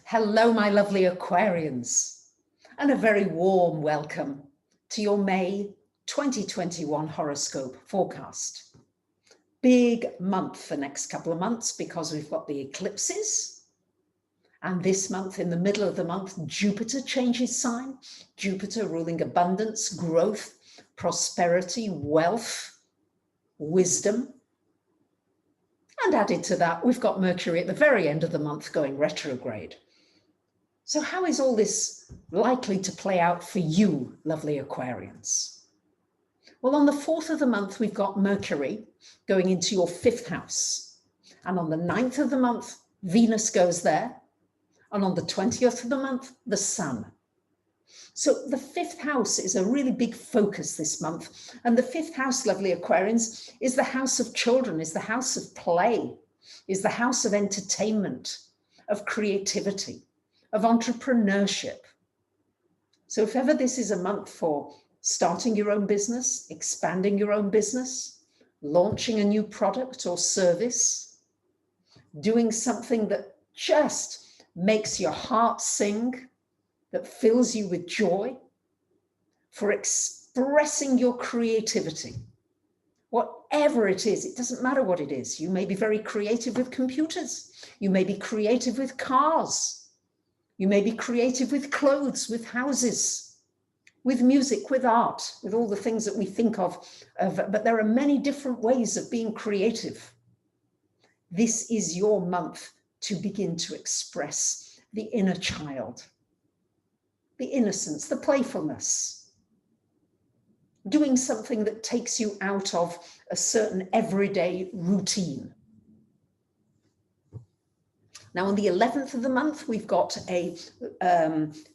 Hello, my lovely Aquarians, and a very warm welcome to your May 2021 horoscope forecast. Big month for next couple of months because we've got the eclipses. And this month, in the middle of the month, Jupiter changes sign. Jupiter ruling abundance, growth, prosperity, wealth, wisdom. And added to that, we've got Mercury at the very end of the month going retrograde. So how is all this likely to play out for you, lovely Aquarians? Well, on the 4th of the month, we've got Mercury going into your 5th house. And on the 9th of the month, Venus goes there. And on the 20th of the month, the Sun. So the 5th house is a really big focus this month. And the 5th house, lovely Aquarians, is the house of children, is the house of play, is the house of entertainment, of creativity, of entrepreneurship. So if ever this is a month for starting your own business, expanding your own business, launching a new product or service, doing something that just makes your heart sing, that fills you with joy, for expressing your creativity, whatever it is, it doesn't matter what it is. You may be very creative with computers. You may be creative with cars. You may be creative with clothes, with houses, with music, with art, with all the things that we think of. But there are many different ways of being creative. This is your month to begin to express the inner child, the innocence, the playfulness, doing something that takes you out of a certain everyday routine. Now, on the 11th of the month, we've got a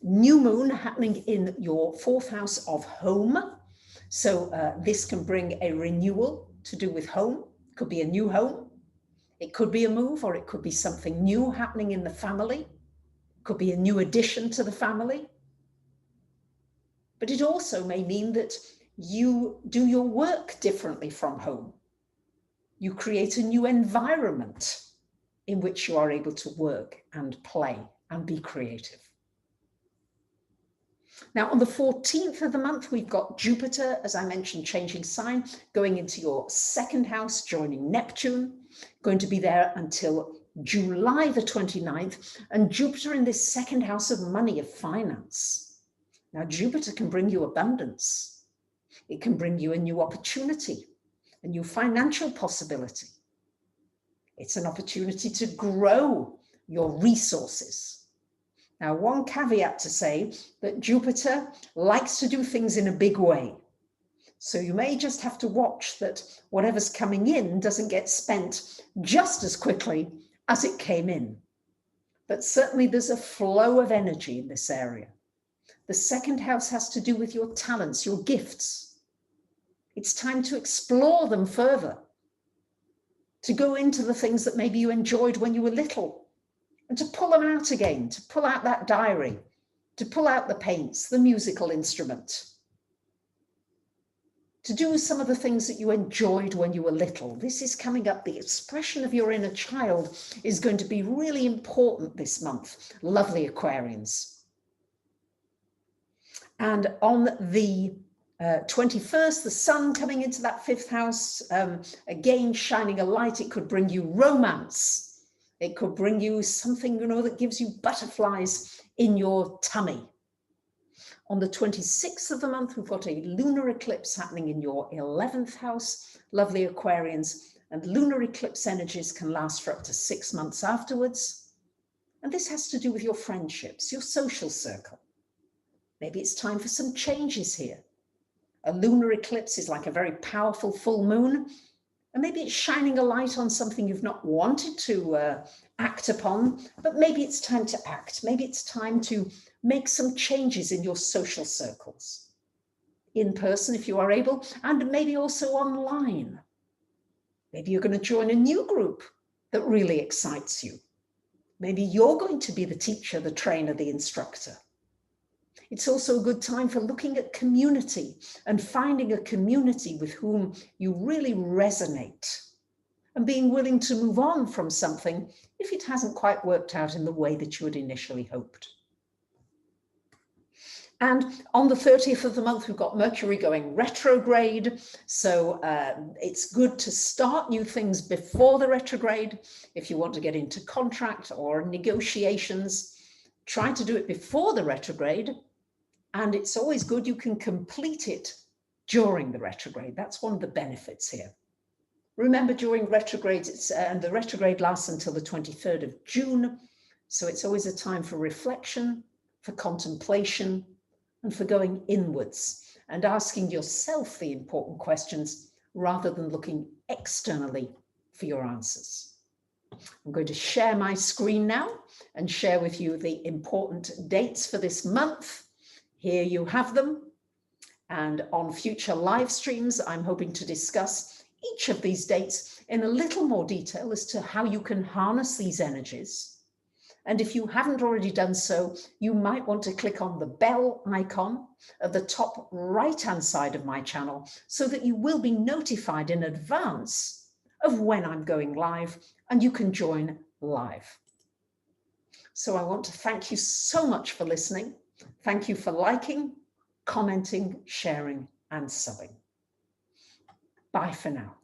new moon happening in your 4th house of home. So this can bring a renewal to do with home. It could be a new home. It could be a move, or it could be something new happening in the family. It could be a new addition to the family. But it also may mean that you do your work differently from home. You create a new environment in which you are able to work and play and be creative. Now, on the 14th of the month, we've got Jupiter, as I mentioned, changing sign, going into your 2nd house, joining Neptune, going to be there until July the 29th, and Jupiter in this 2nd house of money, of finance. Now, Jupiter can bring you abundance. It can bring you a new opportunity, a new financial possibility. It's an opportunity to grow your resources. Now, one caveat to say that Jupiter likes to do things in a big way. So you may just have to watch that whatever's coming in doesn't get spent just as quickly as it came in. But certainly there's a flow of energy in this area. The 2nd house has to do with your talents, your gifts. It's time to explore them further, to go into the things that maybe you enjoyed when you were little, and to pull them out again, to pull out that diary, to pull out the paints, the musical instrument, to do some of the things that you enjoyed when you were little. This is coming up. The expression of your inner child is going to be really important this month, lovely Aquarians. And on the 21st, the Sun coming into that 5th house, again, shining a light. It could bring you romance. It could bring you something, that gives you butterflies in your tummy. On the 26th of the month, we've got a lunar eclipse happening in your 11th house, lovely Aquarians, and lunar eclipse energies can last for up to 6 months afterwards. And this has to do with your friendships, your social circle. Maybe it's time for some changes here. A lunar eclipse is like a very powerful full moon, and maybe it's shining a light on something you've not wanted to act upon, but maybe it's time to act. Maybe it's time to make some changes in your social circles, in person if you are able, and maybe also online. Maybe you're going to join a new group that really excites you. Maybe you're going to be the teacher, the trainer, the instructor. It's also a good time for looking at community and finding a community with whom you really resonate and being willing to move on from something if it hasn't quite worked out in the way that you had initially hoped. And on the 30th of the month, we've got Mercury going retrograde. So it's good to start new things before the retrograde. If you want to get into contract or negotiations, try to do it before the retrograde. And it's always good you can complete it during the retrograde. That's one of the benefits here. Remember, during retrogrades, and the retrograde lasts until the 23rd of June. So it's always a time for reflection, for contemplation, and for going inwards and asking yourself the important questions rather than looking externally for your answers. I'm going to share my screen now and share with you the important dates for this month. Here you have them. And on future live streams, I'm hoping to discuss each of these dates in a little more detail as to how you can harness these energies. And if you haven't already done so, you might want to click on the bell icon at the top right-hand side of my channel so that you will be notified in advance of when I'm going live and you can join live. So I want to thank you so much for listening. Thank you for liking, commenting, sharing, and subbing. Bye for now.